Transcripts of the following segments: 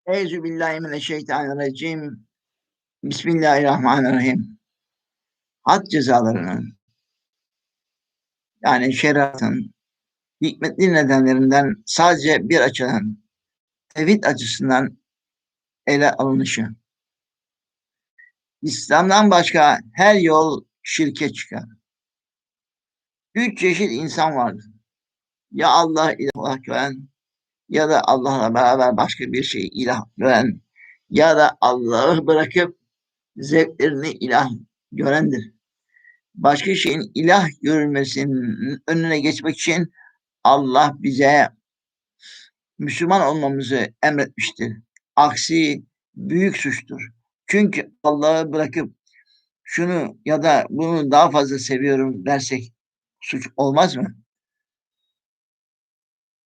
Euzubillahimineşşeytanirracim. Bismillahirrahmanirrahim. Had cezalarının, yani şeriatın hikmetli nedenlerinden sadece bir açıdan, tevhid açısından ele alınışı. İslam'dan başka her yol şirke çıkar. Üç çeşit insan vardır. Ya Allah ilah gören, ya da Allah'la beraber başka bir şey ilah gören, ya da Allah'ı bırakıp zevklerini ilah görendir. Başka şeyin ilah görülmesinin önüne geçmek için Allah bize Müslüman olmamızı emretmiştir. Aksi büyük suçtur. Çünkü Allah'ı bırakıp şunu ya da bunu daha fazla seviyorum dersek suç olmaz mı?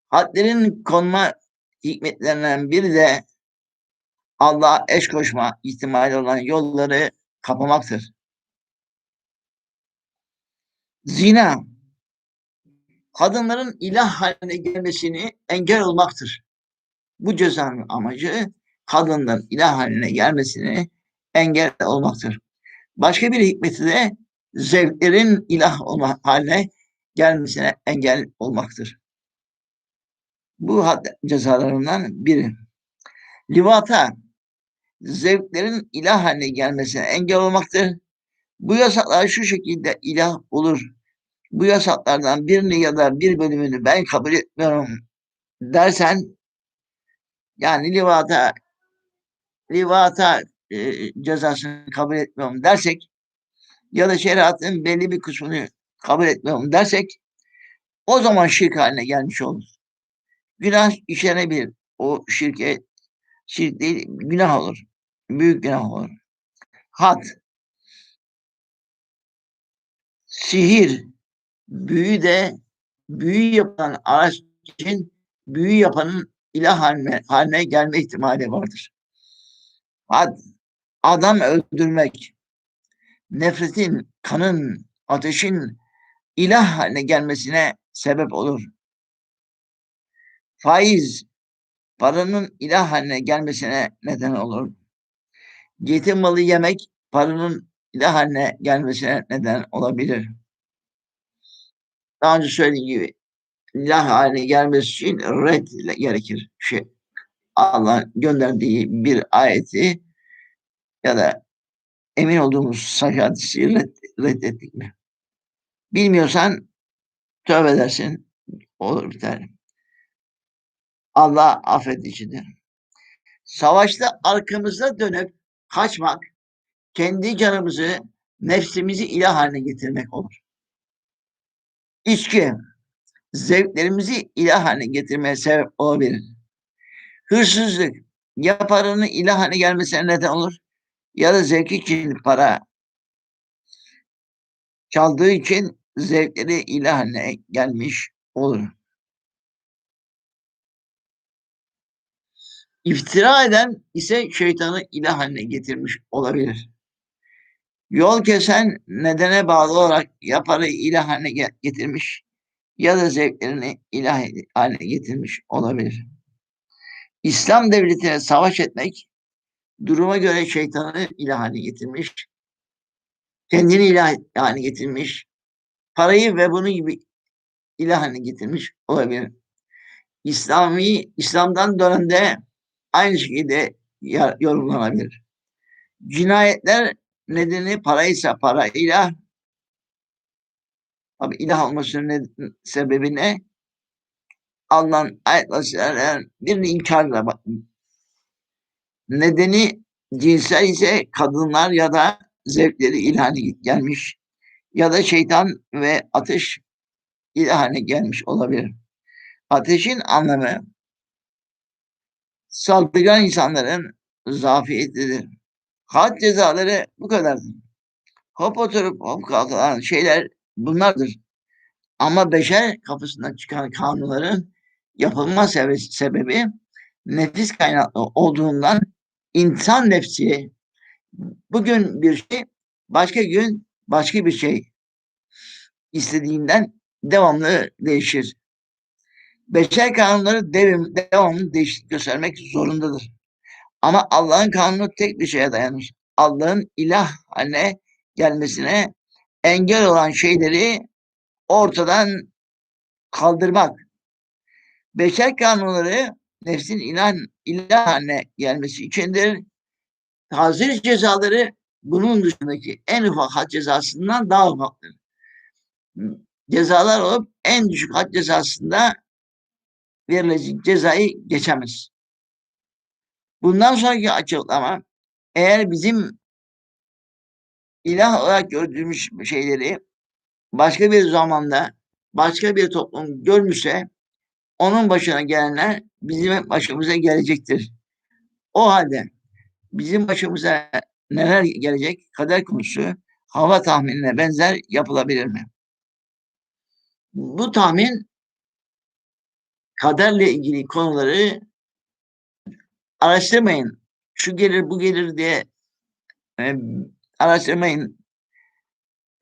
Hadlerin konma hikmetlerinden biri de Allah'a eş koşma ihtimali olan yolları kapamaktır. Zina, kadınların ilah haline gelmesini engel olmaktır. Bu cezanın amacı kadından ilah haline gelmesini engel olmaktır. Başka bir hikmeti de zevklerin ilah olma haline gelmesine engel olmaktır. Bu had cezalarından biri. Livata, zevklerin ilah haline gelmesine engel olmaktır. Bu yasaklar şu şekilde ilah olur. Bu yasaklardan birini ya da bir bölümünü ben kabul etmiyorum dersen, yani livata cezasını kabul etmiyorum dersek ya da şeriatın belli bir kısmını kabul etmiyorum dersek o zaman şirk haline gelmiş olur. Günah işlenebilir. O şirk değil, günah olur. Büyük günah olur. Had, sihir, büyü yapan araç için büyü yapanın ilah haline gelme ihtimali vardır. Had, adam öldürmek, nefretin, kanın, ateşin ilah haline gelmesine sebep olur. Faiz, paranın ilah haline gelmesine neden olur. Yetim malı yemek, paranın ilah haline gelmesine neden olabilir. Daha önce söylediğim gibi ilah haline gelmesi için red gerekir. Allah'ın gönderdiği bir ayeti ya da emin olduğumuz sahih hadisi reddettik mi? Bilmiyorsan tövbe edersin, olur biter. Allah affedicidir. Savaşta arkamıza dönüp kaçmak, kendi canımızı, nefsimizi ilah haline getirmek olur. İçki, zevklerimizi ilah haline getirmeye sebep olabilir. Hırsızlık, ya paranın ilah haline gelmesine neden olur, ya da zevki için para çaldığı için zevkleri ilah haline gelmiş olur. İftira eden ise şeytanı ilah haline getirmiş olabilir. Yol kesen nedene bağlı olarak ya parayı ilah haline getirmiş ya da zevklerini ilah haline getirmiş olabilir. İslam devletine savaş etmek duruma göre şeytanı ilah haline getirmiş, kendini ilah haline getirmiş, parayı ve bunun gibi ilah haline getirmiş olabilir. İslam'dan dönemde aynı şekilde yorumlanabilir. Cinayetler nedeni paraysa parayla, tabi ilah olmasının sebebi ne? Allah'ın ayet vasilelerden birini inkarla bak. Nedeni cinsel ise kadınlar ya da zevkleri ilhane gelmiş ya da şeytan ve ateş ilhane gelmiş olabilir. Ateşin anlamı saldırgan insanların zafiyetidir. Had cezaları bu kadardır. Hop oturup hop kalkan şeyler bunlardır. Ama beşer kafasından çıkan kanunların yapılma sebebi nefis kaynaklı olduğundan insan nefsi bugün bir şey, başka gün başka bir şey istediğinden devamlı değişir. Beşer kanunları devamlı değişiklik göstermek zorundadır. Ama Allah'ın kanunu tek bir şeye dayanır. Allah'ın ilah haline gelmesine engel olan şeyleri ortadan kaldırmak. Beşer kanunları nefsin ilah haline gelmesi içindir. Tazir cezaları bunun dışındaki en ufak had cezasından daha ufaktır. Cezalar olup en düşük had cezasında verilecek cezayı geçemez. Bundan sonraki açıklama, eğer bizim ilah olarak gördüğümüz şeyleri başka bir zamanda, başka bir toplum görmüşse, onun başına gelenler bizim başımıza gelecektir. O halde bizim başımıza neler gelecek, kader konusu hava tahminine benzer yapılabilir mi? Bu tahmin kaderle ilgili konuları araştırmayın. Şu gelir, bu gelir diye araştırmayın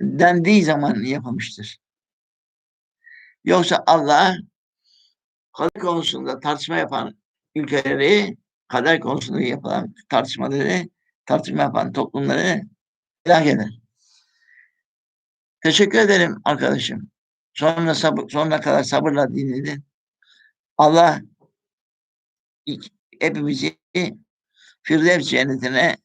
dendiği zaman yapılmıştır. Yoksa Allah kader konusunda tartışma yapan ülkeleri, kader konusunda yapılan tartışma yapan toplumları helak eder. Teşekkür ederim arkadaşım. Sonuna kadar sabırla dinledin. Allah hepimizi Firdevs cennetine